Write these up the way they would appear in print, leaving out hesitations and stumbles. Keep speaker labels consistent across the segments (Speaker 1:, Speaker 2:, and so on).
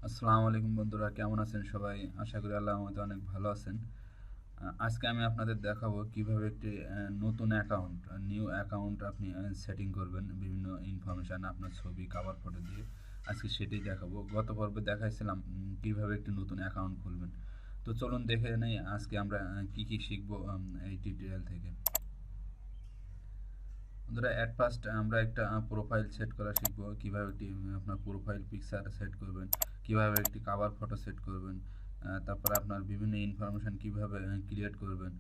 Speaker 1: আসসালামু আলাইকুম বন্ধুরা, কেমন আছেন সবাই? আশা করি আল্লাহর রহমতে অনেক ভালো আছেন। আজকে আমি আপনাদের দেখাবো কিভাবে একটি নতুন অ্যাকাউন্ট, নিউ অ্যাকাউন্ট আপনি সেটিং করবেন বিভিন্ন ইনফরমেশন আপনার ছবি কভার ফটো দিয়ে। আজকে সেটাই দেখাবো। গত পর্বে দেখাইছিলাম কিভাবে একটি নতুন অ্যাকাউন্ট খুলবেন। তো চলুন দেখে নেই আজকে আমরা কি কি শিখবো এই টিউটোরিয়াল থেকে। বন্ধুরা, অ্যাট ফার্স্ট আমরা একটা প্রোফাইল সেট করা শিখবো, কিভাবে একটি আপনার প্রোফাইল পিকচার সেট করবেন, কিভাবে একটি কভার ফটো সেট করবেন, তারপর আপনার বিভিন্ন ইনফরমেশন কিভাবে ক্রিয়েট করবেন,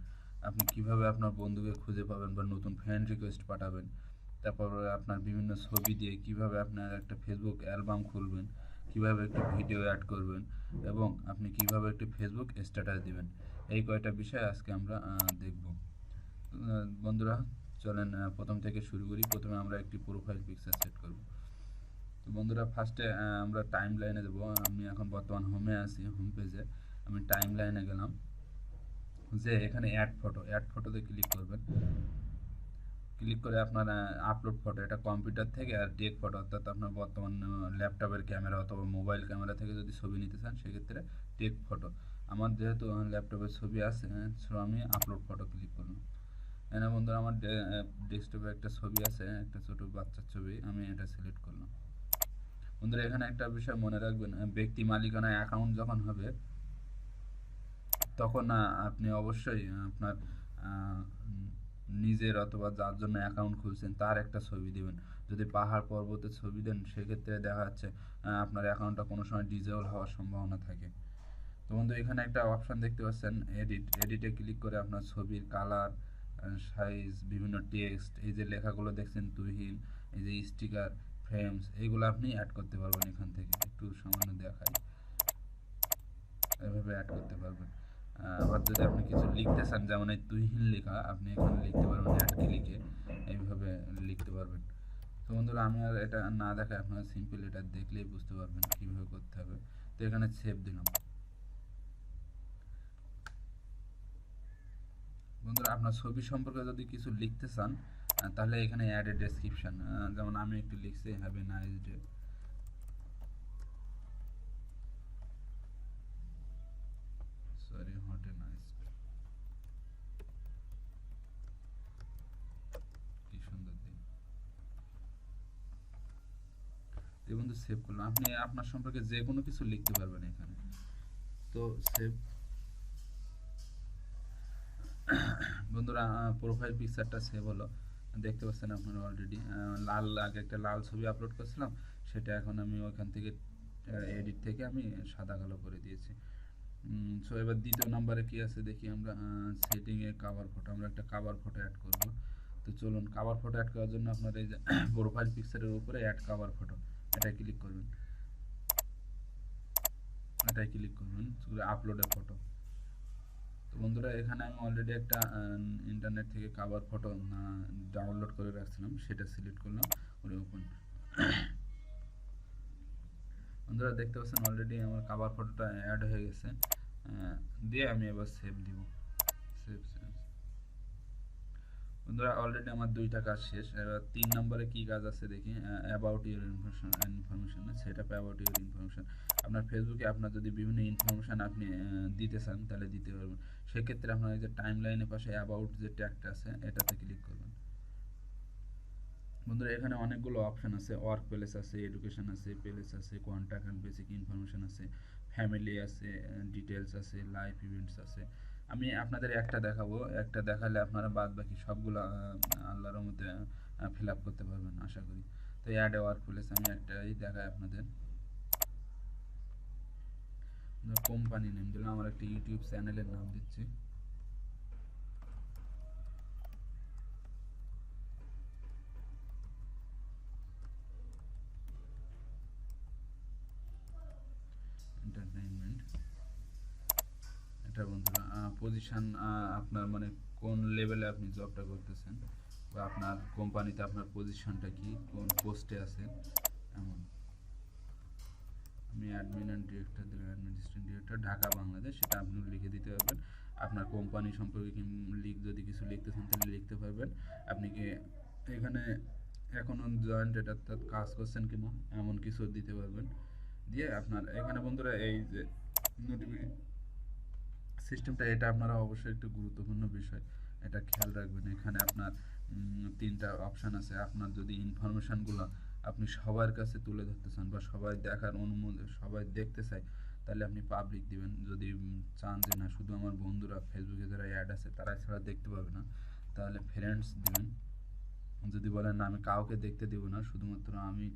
Speaker 1: আপনি কিভাবে আপনার বন্ধুকে খুঁজে পাবেন বা নতুন ফ্রেন্ড রিকোয়েস্ট পাঠাবেন, তারপর আপনার বিভিন্ন ছবি দিয়ে কিভাবে আপনার একটা ফেসবুক অ্যালবাম খুলবেন, কিভাবে একটি ভিডিও অ্যাড করবেন এবং আপনি কিভাবে একটি ফেসবুক স্ট্যাটাস দিবেন। এই কয়টা বিষয় আজকে আমরা দেখব। বন্ধুরা, চলেন প্রথম থেকে শুরু করি। প্রথমে আমরা একটি প্রোফাইল পিকচার সেট করব। তো বন্ধুরা, ফার্স্টে আমরা টাইম লাইনে দেবো। আমি এখন বর্তমান হোমে আছি, হোম পেজে। আমি টাইম লাইনে গেলাম, যে এখানে অ্যাড ফটোতে ক্লিক করবেন। ক্লিক করে আপনার আপলোড ফটো, এটা কম্পিউটার থেকে, আর টেক ফটো অর্থাৎ আপনার বর্তমান ল্যাপটপের ক্যামেরা অথবা মোবাইল ক্যামেরা থেকে যদি ছবি নিতে চান সেক্ষেত্রে টেক ফটো। আমার যেহেতু ল্যাপটপের ছবি আছে, সো আমি আপলোড ফটো ক্লিক করলাম। এখানে বন্ধুরা আমার ডেস্কটপে একটা ছবি আছে, একটা ছোট বাচ্চার ছবি, আমি এটা সিলেক্ট করলাম। বন্ধুরা, এখানে একটা বিষয় মনে রাখবেন, ব্যক্তি মালিকানা অ্যাকাউন্ট যখন হবে তখন আপনি অবশ্যই আপনার আহ, নিজের অথবা যার জন্য অ্যাকাউন্ট খুলছেন তার একটা ছবি দিবেন। যদি পাহাড় পর্বতের ছবি দেন সেক্ষেত্রে দেখা যাচ্ছে আপনার অ্যাকাউন্টটা কোনো সময় ডিজেবল হওয়ার সম্ভাবনা থাকে। তো বন্ধু, এখানে একটা অপশন দেখতে পাচ্ছেন, এডিটে ক্লিক করে আপনার ছবির কালার, সাইজ, বিভিন্ন টেক্সট, এই যে লেখাগুলো দেখছেন তুহিন, এই যে স্টিকার, ফ্রেমস, এইগুলো আপনি অ্যাড করতে পারবেন। এখান থেকে একটু সামান্য দেখাই, এভাবে অ্যাড করতে পারবেন। আবার যদি আপনি কিছু লিখতে চান, যেমন এই তুহিন লেখা, আপনি এখানে লিখতে পারবেন অ্যাড ক্লিকে, এইভাবে লিখতে পারবেন। তো বন্ধুরা, আমি আর এটা না দেখাই, আপনারা সিম্পল এটা দেখলেই বুঝতে পারবেন কীভাবে করতে হবে। তো এখানে সেভ দিলাম। বন্ধুরা, আপনার ছবি সম্পর্কে যদি কিছু লিখতে চান তাহলে এখানে অ্যাড এ ডেসক্রিপশন, যেমন আমি একটু লিখছি, have a nice day. Sorry, hot a nice, কি সুন্দর দিন। এই বন্ধু সেভ করলাম। আপনি আপনার সম্পর্কে যে কোনো কিছু লিখতে পারবেন এখানে। তো সেভ। বন্ধুরা, প্রোফাইল পিকচারটা সেভ হলো, দেখতে পাচ্ছেন আপনারা অলরেডি। লাল, আগে একটা লাল ছবি আপলোড করছিলাম, সেটা এখন আমি ওইখান থেকে এডিট থেকে আমি সাদা কালো করে দিয়েছি। সো এবার দ্বিতীয় নাম্বারে কি আছে দেখি আমরা। সেটিংয়ে কাভার ফটো, আমরা একটা কাভার ফটো অ্যাড করব। তো চলুন, কাভার ফটো অ্যাড করার জন্য আপনার এই যে প্রোফাইল পিকচারের উপরে অ্যাড কাভার ফটো, এটাই ক্লিক করবেন। এটাই ক্লিক করবেন, আপলোডে ফটো। তো বন্ধুরা, এখানে আমি অলরেডি একটা ইন্টারনেট থেকে কাভার ফটো ডাউনলোড করে রাখছিলাম, সেটা সিলেক্ট করলাম, ওরে ওপেন। বন্ধুরা, দেখতে পাচ্ছেন অলরেডি আমার কাভার ফটোটা অ্যাড হয়ে গেছে। দিয়ে আমি এবার সেভ দিব। Save save. বন্ধুরা, অলরেডি আমার দুইটা কাজ শেষ। এবার 3 নম্বরে কি কাজ আছে দেখি। About your information, set up about your information. আপনার ফেসবুকে আপনার যদি বিভিন্ন ইনফরমেশন আপনি দিতে চান তাহলে দিতে পারবেন। সেক্ষেত্রে আপনার এই যে টাইম লাইনের পাশে অ্যাবাউট যে ট্যাগটা আছে এটাতে ক্লিক করবেন। বন্ধুরা, এখানে অনেকগুলো অপশন আছে, ওয়ার্ক প্লেস আছে, এডুকেশন আছে, প্লেস আছে, কন্ট্যাক্ট অ্যান্ড বেসিক ইনফরমেশন আছে, ফ্যামিলি আছে, ডিটেলস আছে, লাইফ ইভেন্টস আছে। আমি আপনাদের একটা দেখাবো, একটা দেখালে আপনারা বাদ বাকি সবগুলো আল্লাহর মধ্যে ফিল আপ করতে পারবেন আশা করি। তো অ্যাড এ ওয়ার্ক প্লেস আমি একটাই দেখাই আপনাদের। কোম্পানি নেম দিলাম, আমার একটা ইউটিউব চ্যানেলের নাম দিচ্ছি। এন্টারটেইনমেন্ট। এটা বন্ধুরা পজিশন, আপনার মানে কোন লেভেলে আপনি জবটা করতেছেন বা আপনার কোম্পানিতে আপনার পজিশনটা কি, কোন পোস্টে আছেন, এমন। আমি অ্যাডমিন অ্যান্ড ডিরেক্টর দিলাম, অ্যাডমিনিস্ট্রেটিভ ডিরেক্টর ঢাকা বাংলাদেশ, সেটা আপনি লিখে দিতে পারবেন। আপনার কোম্পানি সম্পর্কে যদি কিছু লিখতে চান তাহলে লিখতে পারবেন। আপনি কি এখানে এখনও জয়েন্ট, এটা কাজ করছেন কিনা এমন কিছু দিতে পারবেন। দিয়ে আপনার এখানে বন্ধুরা এই যে নোটিফিকেশন সিস্টেমটা, এটা আপনারা অবশ্যই একটু গুরুত্বপূর্ণ বিষয়, এটা খেয়াল রাখবেন। এখানে আপনার তিনটা অপশান আছে। আপনার যদি ইনফরমেশানগুলো আপনি সবার কাছে তুলে ধরতে চান বা সবাই দেখার অনুমোদন, সবাই দেখতে চায়, তাহলে আপনি পাবলিক দিবেন। যদি চান যে না শুধু আমার বন্ধুরা, ফেসবুকে যারা অ্যাড আছে তারা ছাড়া দেখতে পাবে না, তাহলে ফ্রেন্ডস দিবেন। যদি বলেন না আমি কাউকে দেখতে দেবো না, শুধুমাত্র আমি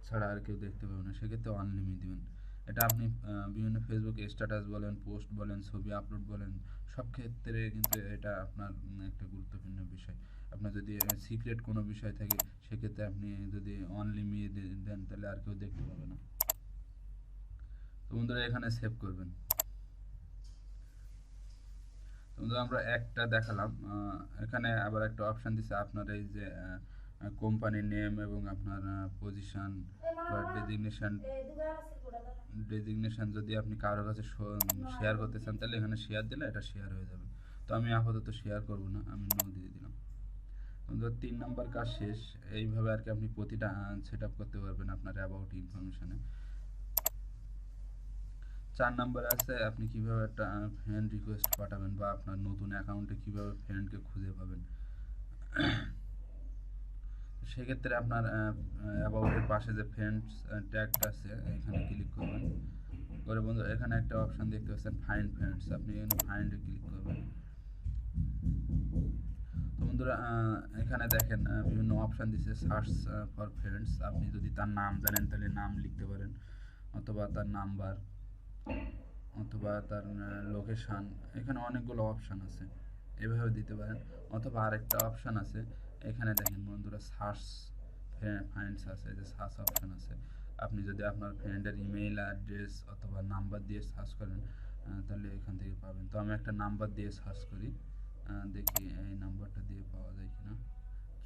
Speaker 1: ছাড়া আর কেউ দেখতে পাবে না, সেক্ষেত্রে অনলিমিট দিবেন। এটা আপনি বিভিন্ন ফেসবুক স্ট্যাটাস বলেন, পোস্ট বলেন, ছবি আপলোড বলেন, সব ক্ষেত্রে কিন্তু এটা আপনার একটা গুরুত্বপূর্ণ বিষয়। আপনার যদি সিক্রেট কোনো বিষয় থাকে, সেক্ষেত্রে আপনি যদি অনলিমিট দেন তাহলে আর কেউ দেখতে পাবে না। তো বন্ধুরা এখানে সেভ করবেন। তো বন্ধুরা আমরা একটা দেখালাম, এখানে আবার একটা অপশান দিচ্ছে আপনার এই যে কোম্পানি নেম এবং আপনার পজিশন বা ডেজিগনেশন যদি আপনি কারোর কাছে শেয়ার করতে চান, তাহলে এখানে শেয়ার দিলে এটা শেয়ার হয়ে যাবে। তো আমি আপাতত শেয়ার করব না, আমি নো দিয়ে দিলাম। বন্ধুরা 3 নাম্বার কাজ শেষ। এইভাবে আর কি আপনি প্রতিটা সেট আপ করতে পারবেন আপনার অ্যাবাউট ইনফরমেশনে। 4 নাম্বারে আছে আপনি কিভাবে একটা ফ্রেন্ড রিকোয়েস্ট পাঠাবেন বা আপনার নতুন অ্যাকাউন্টে কিভাবে ফ্রেন্ডকে খুঁজে পাবেন। সেক্ষেত্রে আপনার অ্যাবাউটের পাশে যে ফ্রেন্ডস ট্যাগটা আছে এখানে ক্লিক করবেন। করে বন্ধু এখানে একটা অপশন দেখতে পাচ্ছেন ফাইন্ড ফ্রেন্ডস, আপনি এখানে ফাইন্ডে ক্লিক করবেন। তো বন্ধুরা এখানে দেখেন বিভিন্ন অপশন দিচ্ছে সার্চ ফর ফ্রেন্ডস। আপনি যদি তার নাম জানেন তাহলে নাম লিখতে পারেন, অথবা তার নাম্বার, অথবা তার লোকেশান। এখানে অনেকগুলো অপশান আছে, এভাবে দিতে পারেন। অথবা আরেকটা অপশান আছে, এখানে দেখেন বন্ধুরা সার্চ ফাইন্ডস আছে, যে সার্চ অপশান আছে। আপনি যদি আপনার ফ্রেন্ডের ইমেইল অ্যাড্রেস অথবা নাম্বার দিয়ে সার্চ করেন, তাহলে এখান থেকে পাবেন। তো আমি একটা নাম্বার দিয়ে সার্চ করি, দেখি এই নাম্বারটা দিয়ে পাওয়া যায় কিনা।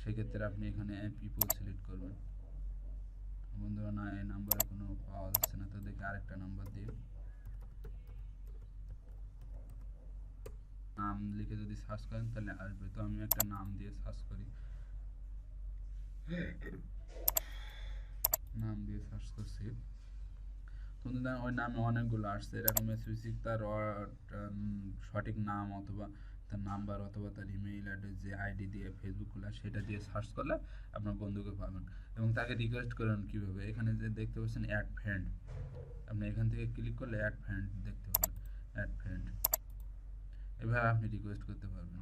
Speaker 1: সেক্ষেত্রে আপনি এখানে পিপল সিলেক্ট করবেন। বন্ধুরা না, এই নাম্বারে কোনো পাওয়া যাচ্ছে না, তো দেখি আরেকটা নাম্বার দিয়ে নাম লিখে যদি সার্চ করেন তাহলে আসবে। তো আমি একটা নাম দিয়ে সার্চ করি, নাম দিয়ে সার্চ করছি। তো ওই নামে অনেকগুলো আসছে, এরকম স্পেসিফিক তার সঠিক নাম অথবা তার নাম্বার অথবা তার ইমেইল অ্যাড্রেস, যে আইডি দিয়ে ফেসবুক খোলা সেটা দিয়ে সার্চ করলে আপনার বন্ধুকে পাবেন। এবং তাকে রিকোয়েস্ট করেন কীভাবে, এখানে যে দেখতে পাচ্ছেন অ্যাড ফ্রেন্ড, আপনি এখান থেকে ক্লিক করলে অ্যাড ফ্রেন্ড দেখতে পাবেন। অ্যাড ফ্রেন্ড, এভাবে আপনি রিকোয়েস্ট করতে পারবেন।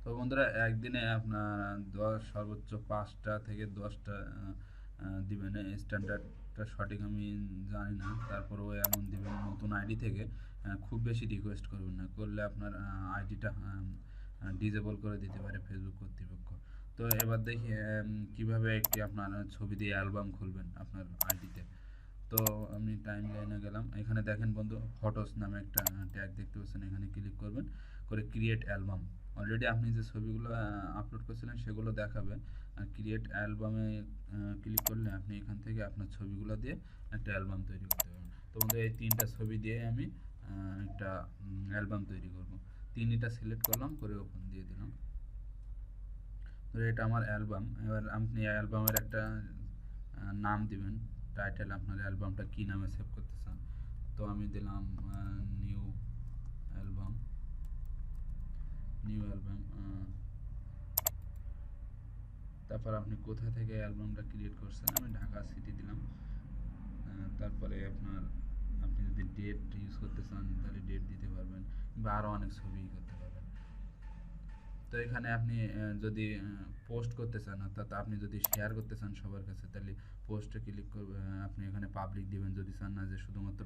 Speaker 1: তো বন্ধুরা একদিনে আপনার 10 সর্বোচ্চ 5টা থেকে 10টা দিবেন। স্ট্যান্ডার্ডটা সঠিক আমি জানি না, তারপরেও এমন দিবেন। নতুন আইডি থেকে খুব বেশি রিকোয়েস্ট করবেন না, করলে আপনার আইডিটা ডিজেবল করে দিতে পারে ফেসবুক কর্তৃপক্ষ। তো এবার দেখি কিভাবে একটি আপনার ছবি দিয়ে অ্যালবাম খুলবেন আপনার আইডিতে। তো আমি টাইম লাইনে গেলাম, এখানে দেখেন বন্ধু ফটোস নামে একটা ট্যাগ দেখতে পাচ্ছেন, এখানে ক্লিক করবেন। করে ক্রিয়েট অ্যালবাম, অলরেডি আপনি যে ছবিগুলো আপলোড করছিলেন সেগুলো দেখাবে। আর ক্রিয়েট অ্যালবামে ক্লিক করলে আপনি এখান থেকে আপনার ছবিগুলো দিয়ে একটা অ্যালবাম তৈরি করতে পারবেন। তো বন্ধু এই 3টা ছবি দিয়ে আমি একটা অ্যালবাম তৈরি করব। 3টা সিলেক্ট করলাম, করে ওপেন দিয়ে দিলাম। তো এটা আমার অ্যালবাম। এবার আপনি অ্যালবামের একটা নাম দিবেন, টাইটেল, আপনার অ্যালবামটা কী নামে সেভ করতে চান। তো আমি দিলাম নিউ অ্যালবাম। নিউ অ্যালবাম, তারপর আপনি কোথা থেকে অ্যালবামটা ক্রিয়েট করছেন, আমি ঢাকা সিটি দিলাম। তারপরে আপনি যদি ডেট ইউজ করতে চান তাহলে ডেট দিতে পারবেন, বা আরও অনেক ছবি করতে পারবেন। তো এখানে আপনি যদি পোস্ট করতে চান, অর্থাৎ আপনি যদি শেয়ার করতে চান সবার কাছে, তাহলে পোস্টে ক্লিক করবে, আপনি এখানে পাবলিক দিবেন। যদি চান না যে শুধুমাত্র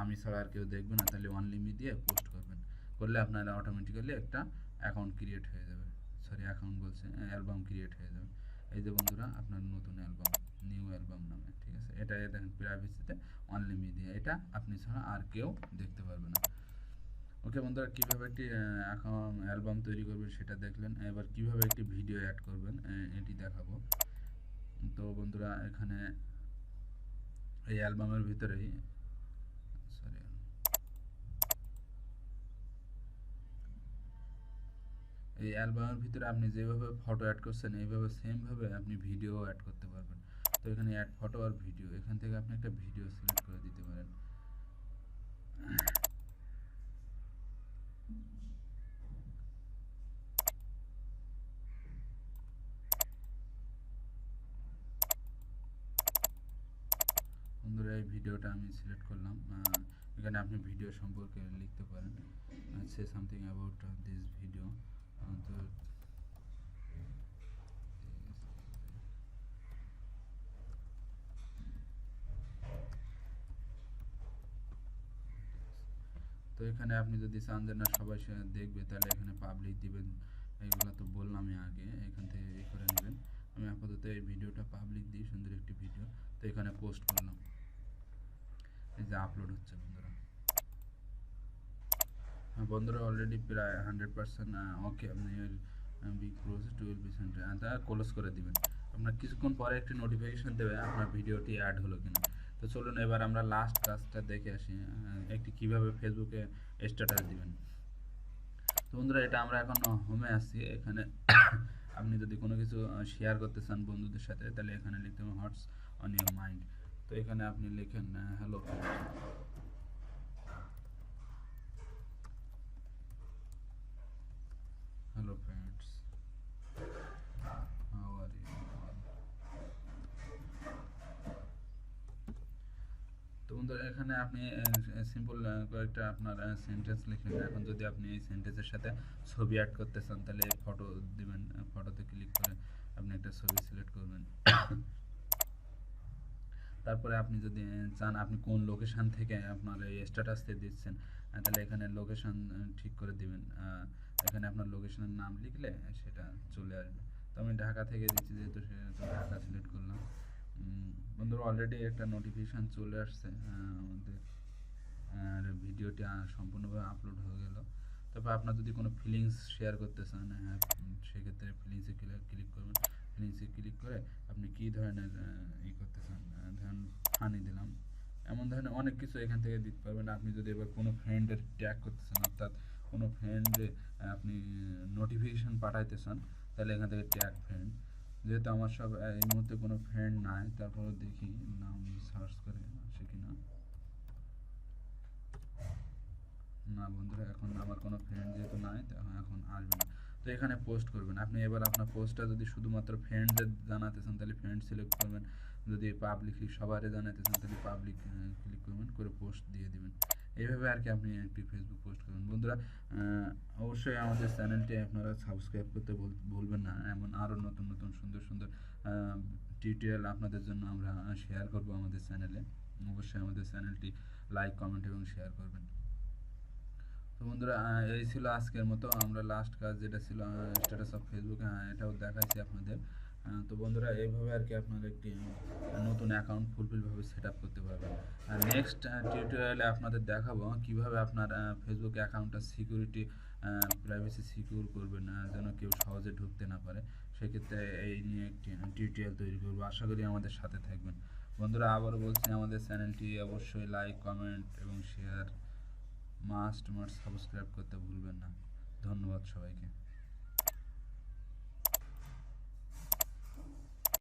Speaker 1: আমি ছাড়া আর কেউ দেখবে না, তাহলে অনলিমি দিয়ে পোস্ট করবেন। করলে আপনার অটোমেটিক্যালি একটা অ্যাকাউন্ট ক্রিয়েট হয়ে যাবে, সরি অ্যাকাউন্ট বলছে, অ্যালবাম ক্রিয়েট হয়ে যাবে। এই যে বন্ধুরা আপনার নতুন অ্যালবাম, নিউ অ্যালবাম নামে, ঠিক আছে। এটা দেখেন প্রাইভেসিতে অনলিমি দিয়ে, এটা আপনি ছাড়া আর কেউ দেখতে পারবে না। ওকে বন্ধুরা, কীভাবে একটি অ্যালবাম তৈরি করবেন সেটা দেখলেন। এবার কিভাবে একটি ভিডিও অ্যাড করবেন এটি দেখাবো। তো বন্ধুরা এখানে এই অ্যালবামের ভিতরেই, সরি, এই অ্যালবামের ভিতরে আপনি যেভাবে ফটো অ্যাড করছেন এইভাবে সেমভাবে আপনি ভিডিও অ্যাড করতে পারবেন। তো এখানে অ্যাড ফটো আর ভিডিও, এখান থেকে আপনি একটা ভিডিও সিলেক্ট করে দিতে পারেন। বন্ধুরা এই ভিডিওটা আমি সিলেক্ট করলাম, এখানে আপনি ভিডিও সম্পর্কে লিখতে পারেন, say something about this video. তো তো এখানে আপনি যদি চান যে না সবাই দেখবে, তাহলে এখানে পাবলিক দিবেন। এইগুলো তো বললামই আগে, এখান থেকে এই করে নেবেন। আমি আপাতত এই ভিডিওটা পাবলিক দিই, সুন্দর একটি ভিডিও। তো এখানে পোস্ট করলাম, এই যে আপলোড হচ্ছে বন্ধুরা। বন্ধুরা অলরেডি প্রায় 100% ওকে, আপনি be close to will be sent, তা ক্লোজ করে দিবেন। আপনার কিছুক্ষণ পরে একটি নোটিফিকেশন দেবে আপনার ভিডিওটি অ্যাড হলো কিনা। তো চলুন এবার আমরা লাস্ট কাজটা দেখে আসি, একটি কিভাবে ফেসবুকে স্ট্যাটাস দিবেন। তো বন্ধুরা এটা আমরা এখন হোমে আসছি। এখানে আপনি যদি কোনো কিছু শেয়ার করতে চান বন্ধুদের সাথে, তাহলে এখানে লিখতে হবে হোয়াটস অন ইউর মাইন্ড। তো এখানে আপনি লিখেন hello hello friends, how are you. তো বন্ধুরা এখানে আপনি সিম্পল কয়েকটা আপনার সেন্টেন্স লিখলেন। এখন যদি আপনি এই সেন্টেন্সের সাথে ছবি অ্যাড করতে চান, তাহলে ফটো দিবেন, ফটোতে ক্লিক করে আপনি একটা ছবি সিলেক্ট করবেন। তারপরে আপনি যদি চান আপনি কোন লোকেশান থেকে আপনার এই স্ট্যাটাসটি দিচ্ছেন, তাহলে এখানে লোকেশান ঠিক করে দিবেন। এখানে আপনার লোকেশনের নাম লিখলে সেটা চলে আসবে। তো আমি ঢাকা থেকে দিচ্ছি, যেহেতু সেহেতু ঢাকা সিলেক্ট করলাম। বন্ধুরা অলরেডি একটা নোটিফিকেশান চলে আসছে আমাদের, আর ভিডিওটি সম্পূর্ণভাবে আপলোড হয়ে গেল। তারপর আপনার যদি কোনো ফিলিংস শেয়ার করতে চান, সেক্ষেত্রে ফিলিংসে ক্লিক করবেন। ফিলিংসে ক্লিক করে আপনি কী ধরনের করতে চান, ধরেন ফানি দিলাম, এমন ধরনের অনেক কিছু এখান থেকে দিতে পারবেন। আপনি যদি এবার কোনো ফ্রেন্ডের ট্যাগ করতে চান, অর্থাৎ কোনো ফ্রেন্ডে আপনি নোটিফিকেশান পাঠাইতে চান, তাহলে এখান থেকে ট্যাগ ফ্রেন্ড। যেহেতু আমার সব এই মুহূর্তে কোনো ফ্রেন্ড নাই, তারপরে দেখি নাম সার্চ করে আসে কি না। না বন্ধুরা এখন আমার কোনো ফ্রেন্ড যেহেতু নাই, এখন আসবে না। তো এখানে পোস্ট করবেন আপনি। এবার আপনার পোস্টটা যদি শুধুমাত্র ফ্রেন্ডদের জানাতে চান, তাহলে ফ্রেন্ড সিলেক্ট করবেন। যদি পাবলিকলি সবারে জানাতে চান, তাহলে পাবলিক ক্লিক করবেন, করে পোস্ট দিয়ে দিবেন। এইভাবে আর কি আপনি একটি ফেসবুক পোস্ট করবেন। বন্ধুরা অবশ্যই আমাদের চ্যানেলটি আপনারা সাবস্ক্রাইব করতে ভুলবেন না। এমন আরও নতুন নতুন সুন্দর সুন্দর টিউটোরিয়াল আপনাদের জন্য আমরা শেয়ার করব আমাদের চ্যানেলে। অবশ্যই আমাদের চ্যানেলটি লাইক, কমেন্ট এবং শেয়ার করবেন। তো বন্ধুরা এই ছিল আজকের মতো। আমরা লাস্ট কাজ যেটা ছিল স্ট্যাটাস অফ ফেসবুকে, এটাও দেখাইছি আপনাদের। তো বন্ধুরা এইভাবে আর কি আপনার একটি নতুন অ্যাকাউন্ট ফুলফিলভাবে সেট আপ করতে পারবেন। নেক্সট টিউটোরিয়ালে আপনাদের দেখাবো কিভাবে আপনার ফেসবুক অ্যাকাউন্টটা সিকিউরিটি, প্রাইভেসি সিকিউর করবেন, যেন কেউ সহজে ঢুকতে না পারে। সেক্ষেত্রে এই নিয়ে একটি টিউটোরিয়াল তৈরি করবো। আশা করি আমাদের সাথে থাকবেন। বন্ধুরা আবারও বলছি, আমাদের চ্যানেলটি অবশ্যই লাইক, কমেন্ট এবং শেয়ার মাস্ট সাবস্ক্রাইব করতে ভুলবেন না। ধন্যবাদ সবাইকে।